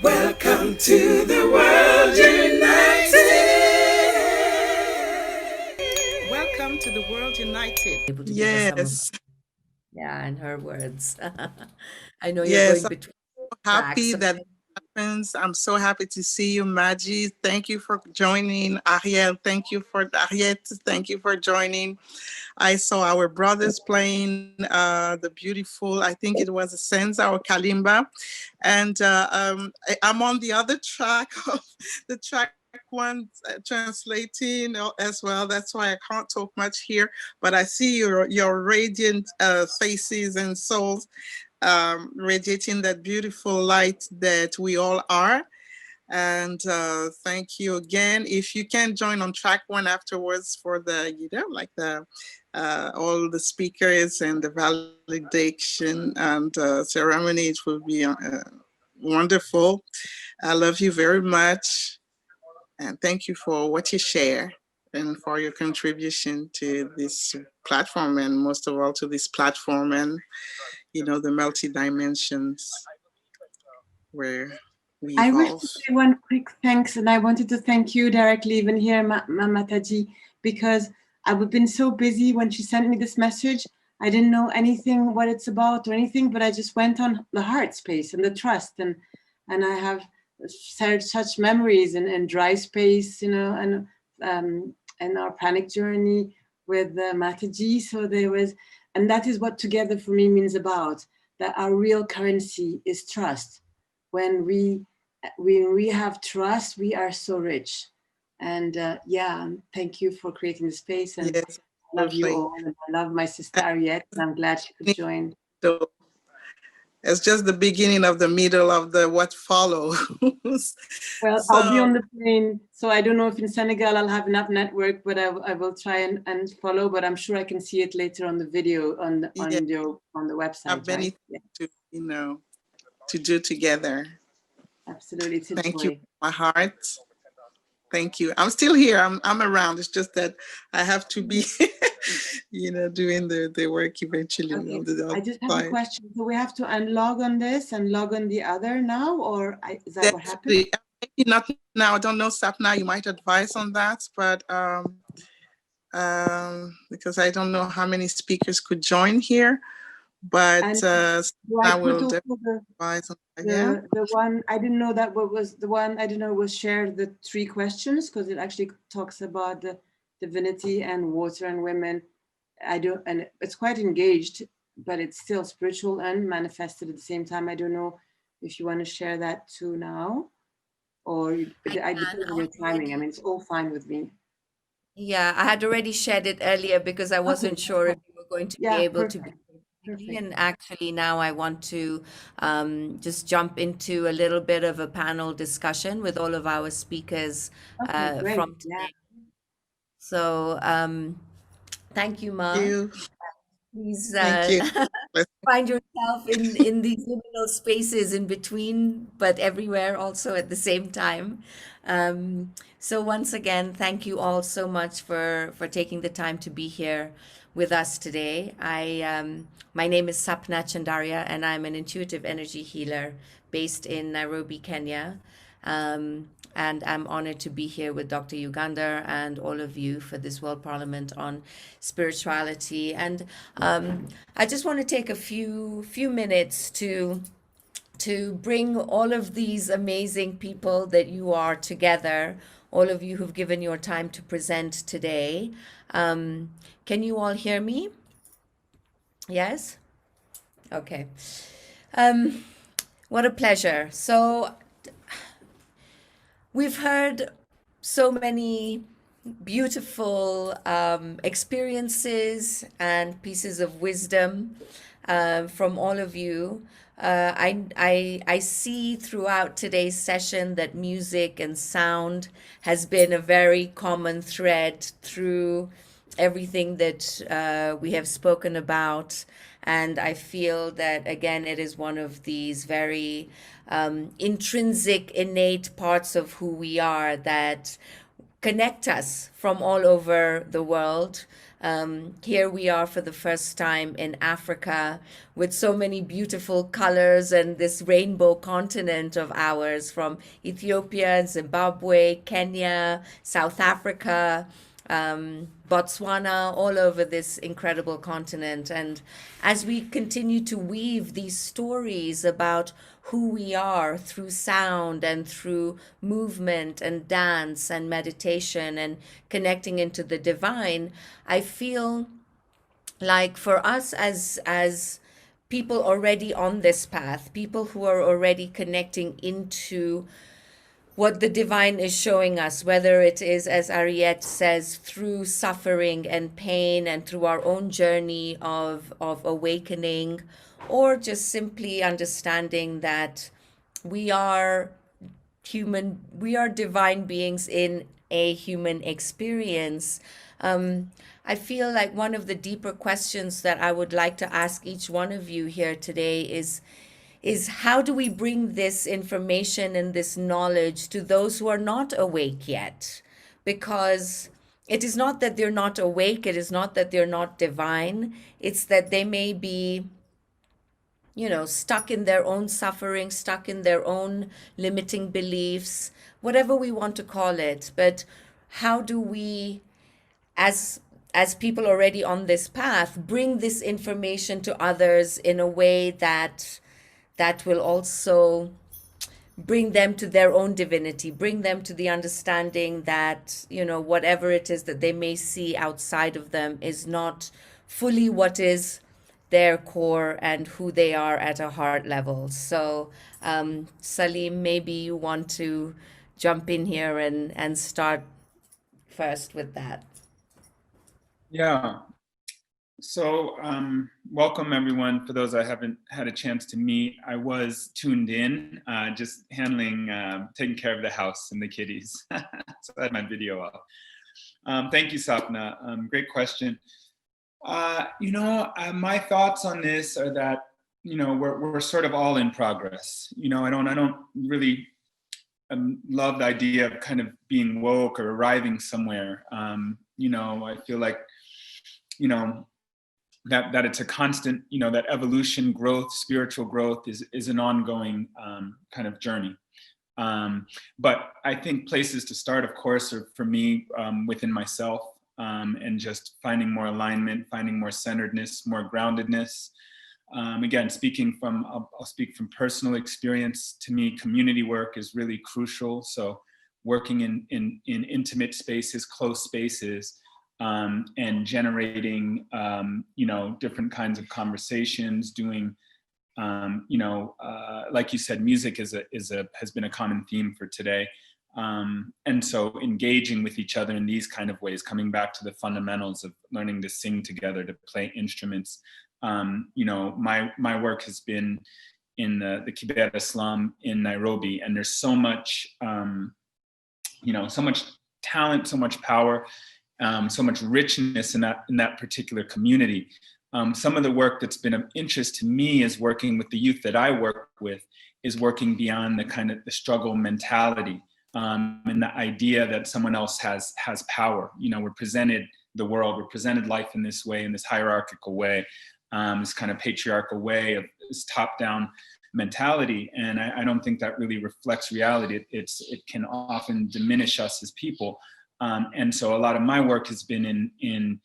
Welcome to the World United. Welcome to the World United. Able to give us some of, Yes, yeah, in her words. I know you're yes. going I'm between so tracks. happy So that happens. I'm so happy to see you, Maggie. Thank you for joining. Ariel, thank you for Ariette. Thank you for joining. I saw our brothers playing the beautiful, I think it was a Senza or Kalimba. And I'm on the other track of the track one translating as well. That's why I can't talk much here. But I see your radiant faces and souls radiating that beautiful light that we all are. And thank you again. If you can join on track one afterwards for the, like the all the speakers and the validation and ceremony, it will be wonderful. I love you very much. And thank you for what you share and for your contribution to this platform, and most of all to this platform and, the multi dimensions where we I wish evolve. to say one quick thanks, and I wanted to thank you directly, even here, Mama Taji, because I've been so busy when she sent me this message. I didn't know anything what it's about or anything, but I just went on the heart space and the trust, and I have shared such memories and dry space, and our panic journey with Mataji. So there was, and that is what together for me means about that. Our real currency is trust. When we have trust, we are so rich. And thank you for creating the space, and Yes, I love you absolutely. all. And I love my sister Ariette, and I'm glad she could join. So it's just the beginning of the middle of the what follows. Well, I'll be So on the plane, so I don't know if in Senegal I'll have enough network, but I will try and follow. But I'm sure I can see it later on the video on the, yeah, on the have website, many right? things Yeah, to do together. absolutely. It's a Thank you, joy. my heart. Thank you. I'm still here. I'm around. It's just that I have to be, doing the work eventually Okay, on the I other just have a side. question. So we have to unlog on this and log on the other now, or is that what That's happened? maybe not now. I don't know, Sapna. You might advise on that, but because I don't know how many speakers could join here, but And do I I put will also definitely advise on that. Yeah. the one I didn't know that what was the one I didn't know was share the 3 questions, because it actually talks about the divinity and water and women. I don't, and it's quite engaged, but it's still spiritual and manifested at the same time. I don't know if you want to share that too now, or I I can. depends on your timing. I mean, it's all fine with me. Yeah, I had already shared it earlier because I Okay, wasn't that's sure if fine. you were going to be Yeah, able to be perfect, completely. perfect. And actually, now I want to just jump into a little bit of a panel discussion with all of our speakers Okay, great. from Yeah. today. So, thank you, Thank Ma. you. Please Thank you. find yourself in these liminal spaces in between, but everywhere also at the same time. So once again, thank you all so much for taking the time to be here with us today. My name is Sapna Chandaria, and I'm an intuitive energy healer based in Nairobi, Kenya. And I'm honored to be here with Dr. Yugandhar and all of you for this World Parliament on spirituality. And I just want to take a few minutes to bring all of these amazing people that you are together, all of you who've given your time to present today. Can you all hear me? Yes? Okay. Um, what a pleasure. So we've heard so many beautiful experiences and pieces of wisdom from all of you. I see throughout today's session that music and sound has been a very common thread through everything that we have spoken about. And I feel that, again, it is one of these very intrinsic, innate parts of who we are that connect us from all over the world. Here we are for the first time in Africa with so many beautiful colors and this rainbow continent of ours, from Ethiopia, Zimbabwe, Kenya, South Africa, Botswana, all over this incredible continent. And as we continue to weave these stories about who we are through sound and through movement and dance and meditation and connecting into the divine, I feel like for us as people already on this path, people who are already connecting into what the divine is showing us, whether it is, as Ariette says, through suffering and pain and through our own journey of awakening, or just simply understanding that we are we are divine beings in a human experience. I feel like one of the deeper questions that I would like to ask each one of you here today is how do we bring this information and this knowledge to those who are not awake yet? Because it is not that they're not awake, it is not that they're not divine, it's that they may be, stuck in their own suffering, stuck in their own limiting beliefs, whatever we want to call it. But how do we, as people already on this path, bring this information to others in a way that will also bring them to their own divinity, bring them to the understanding that, whatever it is that they may see outside of them is not fully what is their core and who they are at a heart level. So, Salim, maybe you want to jump in here and start first with that. Yeah. So welcome everyone. For those I haven't had a chance to meet, I was tuned in, just handling, taking care of the house and the kitties. So I had my video up. Thank you, Sapna. Great question. My thoughts on this are that, we're sort of all in progress. I don't really love the idea of kind of being woke or arriving somewhere. I feel like, that it's a constant, that evolution, growth, spiritual growth is an ongoing kind of journey. But I think places to start, of course, are for me within myself, and just finding more alignment, finding more centeredness, more groundedness. Again, I'll speak from personal experience. To me, community work is really crucial. So working in intimate spaces, close spaces, and generating, different kinds of conversations, doing, like you said, music has been a common theme for today. And so engaging with each other in these kind of ways, coming back to the fundamentals of learning to sing together, to play instruments. My work has been in the Kibera slum in Nairobi, and there's so much, so much talent, so much power, so much richness in that particular community. Some of the work that's been of interest to me is working with the youth that I work with, is working beyond the kind of the struggle mentality, and the idea that someone else has power. We're presented the world, we're presented life in this way, in this hierarchical way, this kind of patriarchal way of this top-down mentality. And I don't think that really reflects reality. It can often diminish us as people. And so a lot of my work has been in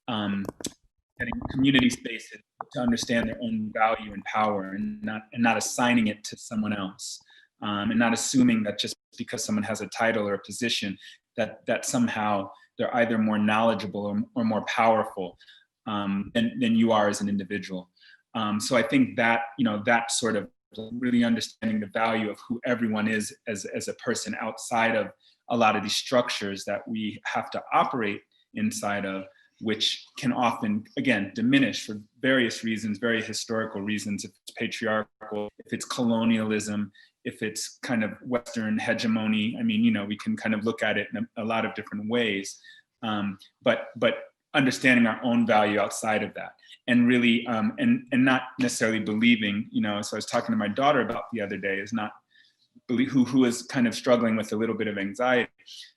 getting community spaces to understand their own value and power, and not assigning it to someone else, and not assuming that just because someone has a title or a position that somehow they're either more knowledgeable or more powerful than you are as an individual. So I think that, that sort of really understanding the value of who everyone is as a person outside of a lot of these structures that we have to operate inside of, which can often, again, diminish for various reasons, very historical reasons. If it's patriarchal, if it's colonialism, if it's kind of Western hegemony. I mean, we can kind of look at it in a lot of different ways, but understanding our own value outside of that, and really, and not necessarily believing, so I was talking to my daughter about the other day, is not who is kind of struggling with a little bit of anxiety,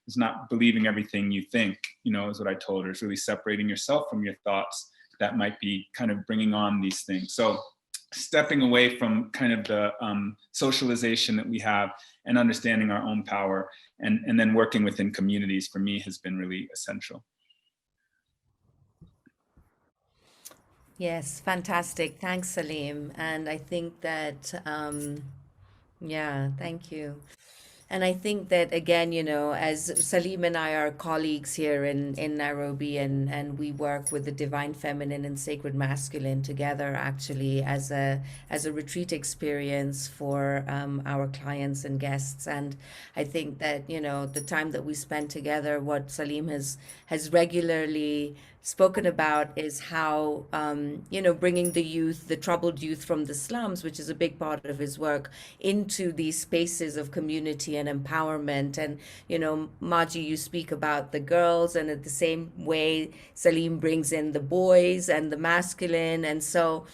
is not believing everything you think, is what I told her. Is really separating yourself from your thoughts that might be kind of bringing on these things. So stepping away from kind of the socialization that we have and understanding our own power, and then working within communities, for me, has been really essential. Yes, fantastic. Thanks, Salim. And I think that, yeah, thank you. And I think that again, as Salim and I are colleagues here in Nairobi, and we work with the Divine Feminine and Sacred Masculine together, actually as a retreat experience for our clients and guests. And I think that the time that we spend together, what Salim has regularly spoken about is how bringing the youth, the troubled youth from the slums, which is a big part of his work, into these spaces of community and empowerment. And Maji, you speak about the girls, and at the same way Salim brings in the boys and the masculine. And so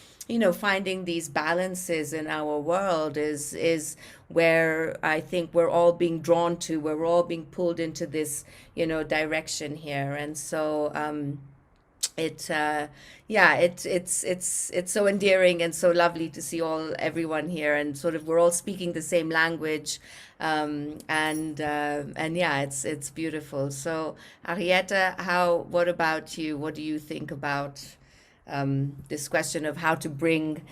finding these balances in our world is where I think we're all being drawn to, where we're all being pulled into this direction here. And so it's so endearing and so lovely to see everyone here, and sort of we're all speaking the same language, and yeah, it's beautiful. So Arietta, what about you? What do you think about this question of how to bring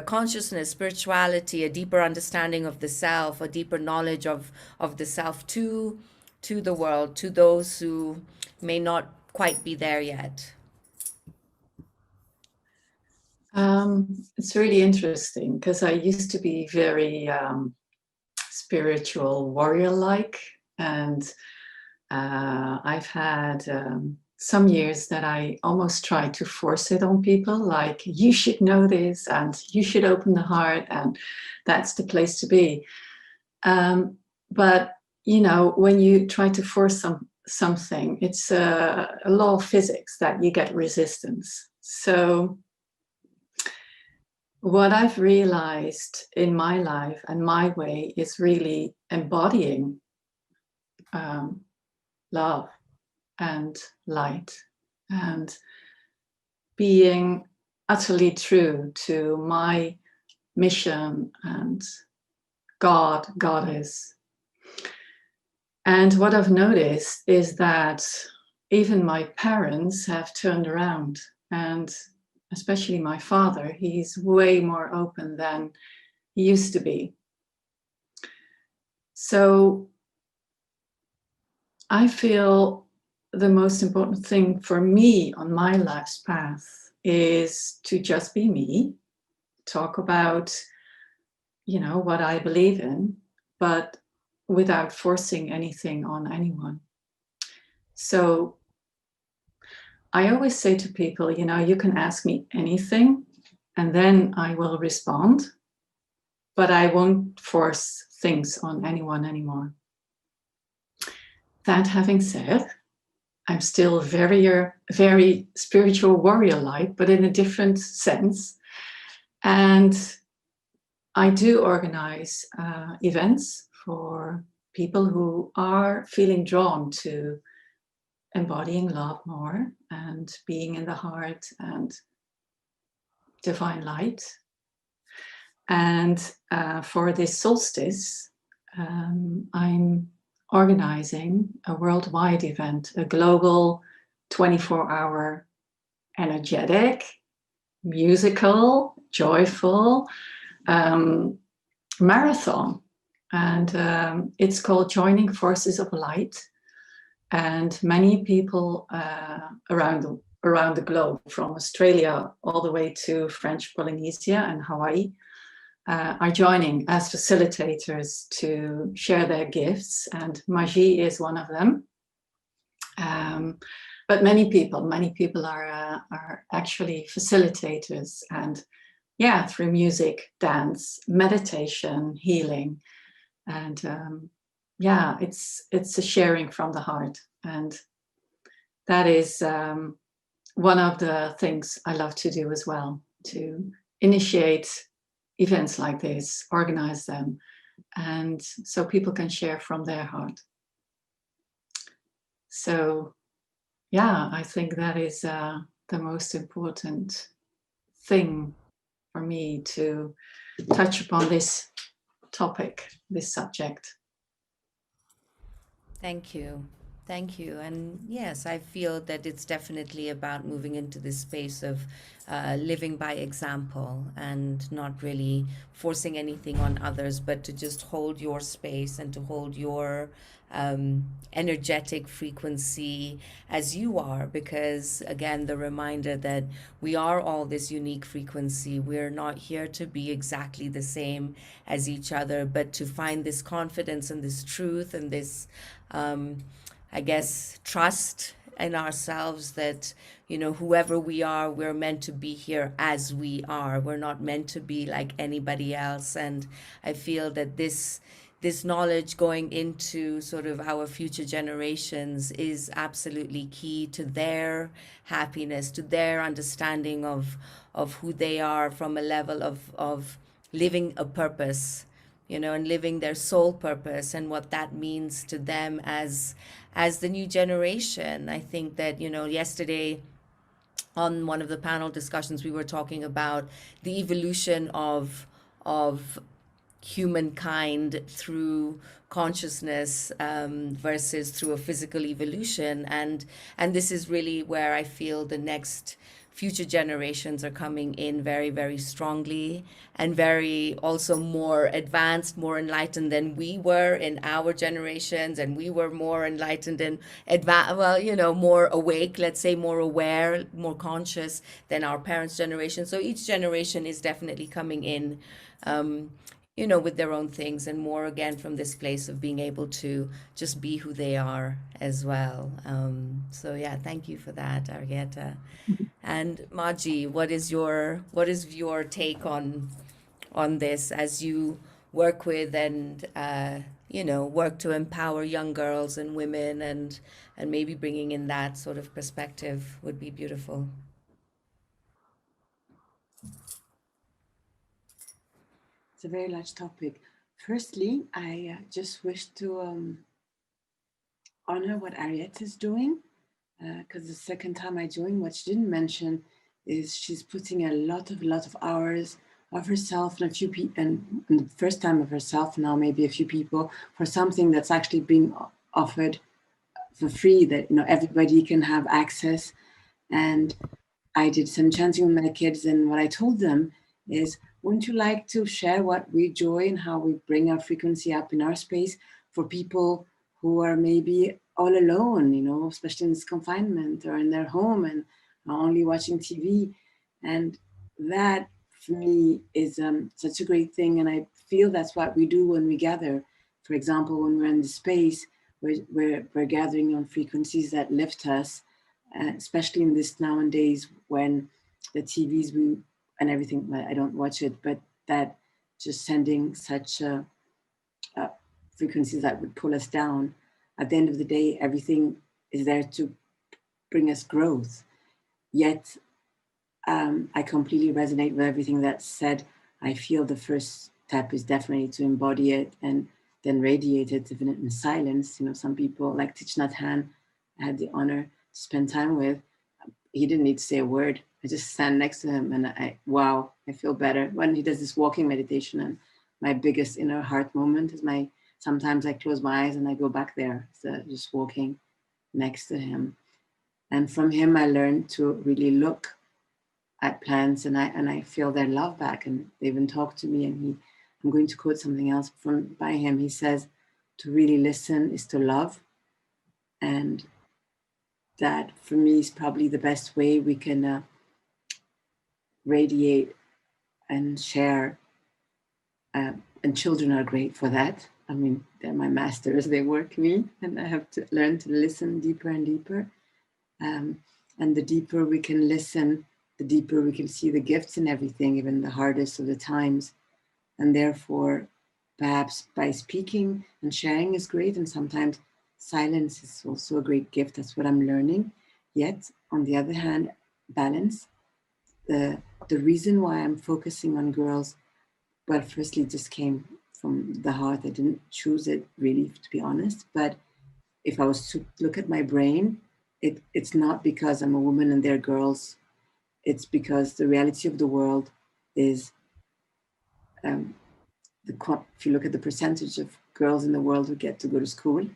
consciousness, spirituality, a deeper understanding of the self, a deeper knowledge of the self to the world, to those who may not quite be there yet? It's really interesting because I used to be very spiritual warrior-like, and I've had some years that I almost tried to force it on people, like, you should know this and you should open the heart and that's the place to be. But when you try to force something, it's a law of physics that you get resistance. So what I've realized in my life and my way is really embodying love and light, and being utterly true to my mission and God, Goddess. And what I've noticed is that even my parents have turned around, and especially my father, he's way more open than he used to be. So I feel the most important thing for me on my life's path is to just be me, talk about, what I believe in, but without forcing anything on anyone. So I always say to people, you can ask me anything and then I will respond, but I won't force things on anyone anymore. That having said, I'm still very spiritual warrior-like, but in a different sense. And I do organize events for people who are feeling drawn to embodying love more and being in the heart and divine light. And for this solstice, I'm organizing a worldwide event, a global 24-hour energetic, musical, joyful marathon. And it's called Joining Forces of Light. And many people around the globe, from Australia all the way to French Polynesia and Hawaii, are joining as facilitators to share their gifts. And Maji is one of them. But many people are actually facilitators, and through music, dance, meditation, healing, and it's a sharing from the heart. And that is one of the things I love to do as well, to initiate events like this, organize them, and so people can share from their heart. So yeah, I think that is the most important thing for me to touch upon this topic, this subject. Thank you. Thank you. And yes, I feel that it's definitely about moving into this space of living by example and not really forcing anything on others, but to just hold your space and to hold your energetic frequency as you are. Because again, the reminder that we are all this unique frequency. We're not here to be exactly the same as each other, but to find this confidence and this truth and this I guess, trust in ourselves that, you know, whoever we are, we're meant to be here as we are. We're not meant to be like anybody else. And I feel that this knowledge going into sort of our future generations is absolutely key to their happiness, to their understanding of who they are from a level of living a purpose, you know, and living their soul purpose and what that means to them as the new generation. I think that, you know, yesterday on one of the panel discussions we were talking about the evolution of humankind through consciousness versus through a physical evolution, and this is really where I feel the next future generations are coming in very, very strongly and very also more advanced, more enlightened than we were in our generations, and we were more enlightened and advanced, well, you know, more awake, let's say, more aware, more conscious than our parents' generation. So each generation is definitely coming in you know, with their own things, and more again from this place of being able to just be who they are as well. So yeah, thank you for that, Arietta. And Maji, what is your take on this as you work with and you know, work to empower young girls and women, and maybe bringing in that sort of perspective would be beautiful. It's a very large topic. Firstly, I just wish to honor what Ariette is doing, because the second time I joined, what she didn't mention is she's putting a lot of hours of herself and a few people, and the first time of herself, now maybe a few people, for something that's actually being offered for free, that, you know, everybody can have access. And I did some chanting with my kids, and what I told them is, wouldn't you like to share what we enjoy and how we bring our frequency up in our space for people who are maybe all alone, you know, especially in this confinement or in their home and are only watching TV? And that for me is such a great thing. And I feel that's what we do when we gather. For example, when we're in the space, we're gathering on frequencies that lift us, especially in this nowadays when the TVs and everything, I don't watch it, but that just sending such frequencies that would pull us down. At the end of the day, everything is there to bring us growth. Yet I completely resonate with everything that's said. I feel the first step is definitely to embody it and then radiate it, even in silence. You know, some people like Thich Nhat Hanh, I had the honor to spend time with. He didn't need to say a word. I just stand next to him and wow, I feel better. When he does this walking meditation, and my biggest inner heart moment is sometimes I close my eyes and I go back there. So just walking next to him. And from him, I learned to really look at plants, and I feel their love back. And they even talk to me, and I'm going to quote something else by him. He says, to really listen is to love. And that for me is probably the best way we can radiate and share. And children are great for that. I mean, they're my masters, they work me, and I have to learn to listen deeper and deeper. And the deeper we can listen, the deeper we can see the gifts in everything, even the hardest of the times. And therefore, perhaps by speaking and sharing is great, and sometimes silence is also a great gift. That's what I'm learning. Yet, on the other hand, balance. The reason why I'm focusing on girls, well, firstly, just came from the heart. I didn't choose it really, to be honest. But if I was to look at my brain, it's not because I'm a woman and they're girls. It's because the reality of the world is um, if you look at the percentage of girls in the world who get to go to school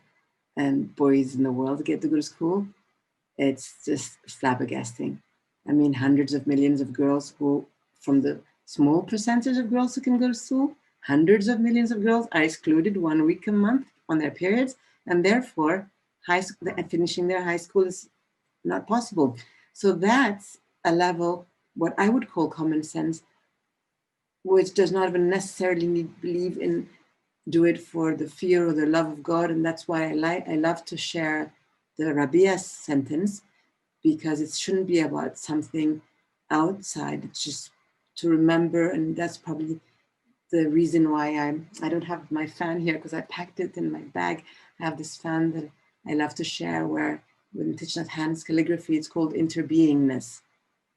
and boys in the world who get to go to school, it's just flabbergasting. I mean, hundreds of millions of girls who, from the small percentage of girls who can go to school, hundreds of millions of girls are excluded 1 week a month on their periods, and therefore, finishing their high school is not possible. So that's a level, what I would call common sense, which does not even necessarily need believe in do it for the fear or the love of God. And that's why I love to share the Rabia sentence, because it shouldn't be about something outside. It's just to remember, and that's probably the reason why I don't have my fan here, because I packed it in my bag. I have this fan that I love to share, where with Thich Nhat Hanh's calligraphy, it's called interbeingness,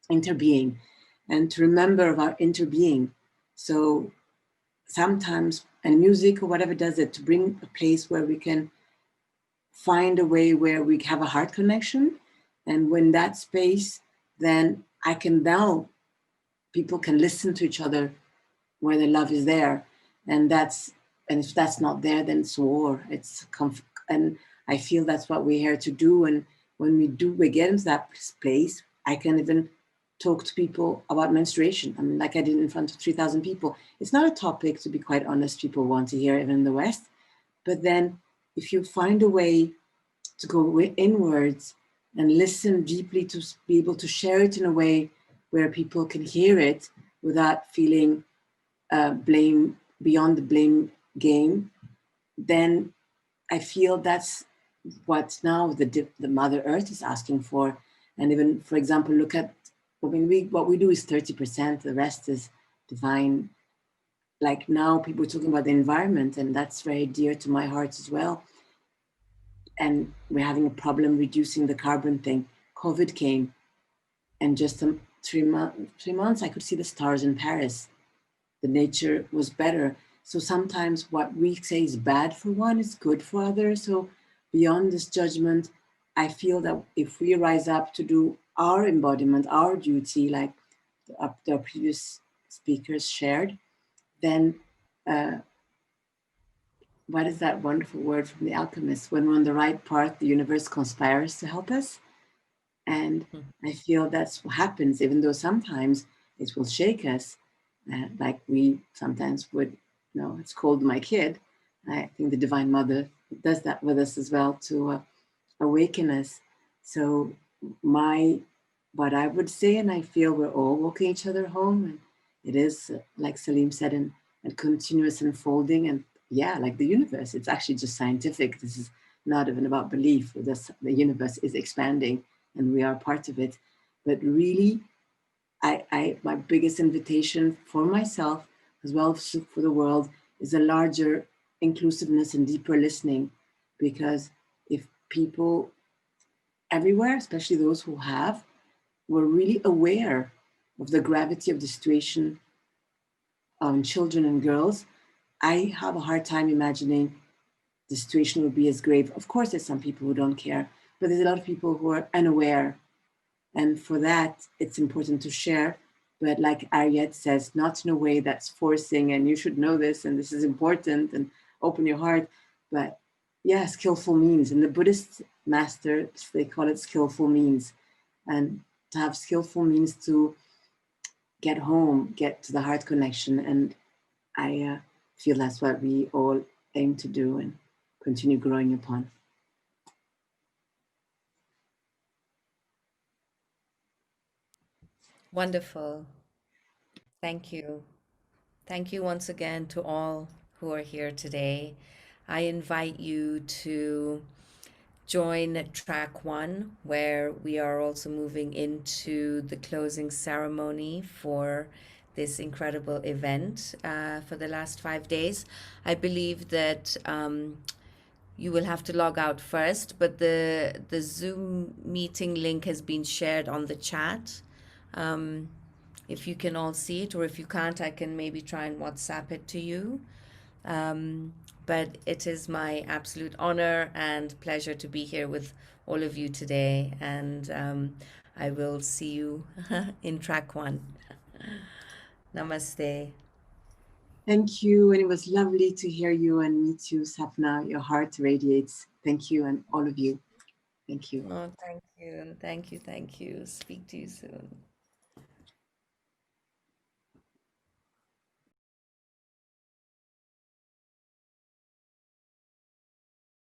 interbeing, and to remember of our interbeing. So sometimes, and music or whatever does it, to bring a place where we can find a way where we have a heart connection. And when that space, then I can now, people can listen to each other where the love is there. And if that's not there, then it's war. And I feel that's what we're here to do. And when we get into that place, I can even talk to people about menstruation. I mean, like I did in front of 3,000 people. It's not a topic, to be quite honest, people want to hear, even in the West. But then if you find a way to go inwards and listen deeply, to be able to share it in a way where people can hear it without feeling blame, beyond the blame game, then I feel that's what now the Mother Earth is asking for. And even, for example, look at, I mean, what we do is 30%, the rest is divine. Like now people are talking about the environment, and that's very dear to my heart as well. And we're having a problem reducing the carbon thing. COVID came, and just 3 months, I could see the stars in Paris. The nature was better. So sometimes what we say is bad for one is good for others. So beyond this judgment, I feel that if we rise up to do our embodiment, our duty, like the previous speakers shared, then what is that wonderful word from the alchemist? When we're on the right path, the universe conspires to help us. And I feel that's what happens, even though sometimes it will shake us, like we sometimes would, it's called my kid. I think the Divine Mother does that with us as well, to awaken us. So what I would say, and I feel we're all walking each other home, and it is, like Salim said, and continuous unfolding. And yeah, like the universe, it's actually just scientific. This is not even about belief. The universe is expanding, and we are part of it. But really, my biggest invitation for myself, as well as for the world, is a larger inclusiveness and deeper listening. Because if people everywhere, especially those who were really aware of the gravity of the situation on children and girls, I have a hard time imagining the situation would be as grave. Of course, there's some people who don't care, but there's a lot of people who are unaware. And for that, it's important to share. But like Ariette says, not in a way that's forcing, and you should know this, and this is important, and open your heart. But yeah, skillful means. And the Buddhist masters, they call it skillful means. And to have skillful means to get home, get to the heart connection. And I feel that's what we all aim to do and continue growing upon. Wonderful. Thank you. Thank you once again to all who are here today. I invite you to join track one, where we are also moving into the closing ceremony for this incredible event for the last 5 days. I believe that you will have to log out first, but the Zoom meeting link has been shared on the chat. If you can all see it, or if you can't, I can maybe try and WhatsApp it to you. But it is my absolute honor and pleasure to be here with all of you today. And I will see you in track one. Namaste. Thank you. And it was lovely to hear you and meet you, Sapna. Your heart radiates. Thank you, and all of you. Thank you. Oh, thank you. And thank you. Thank you. Speak to you soon.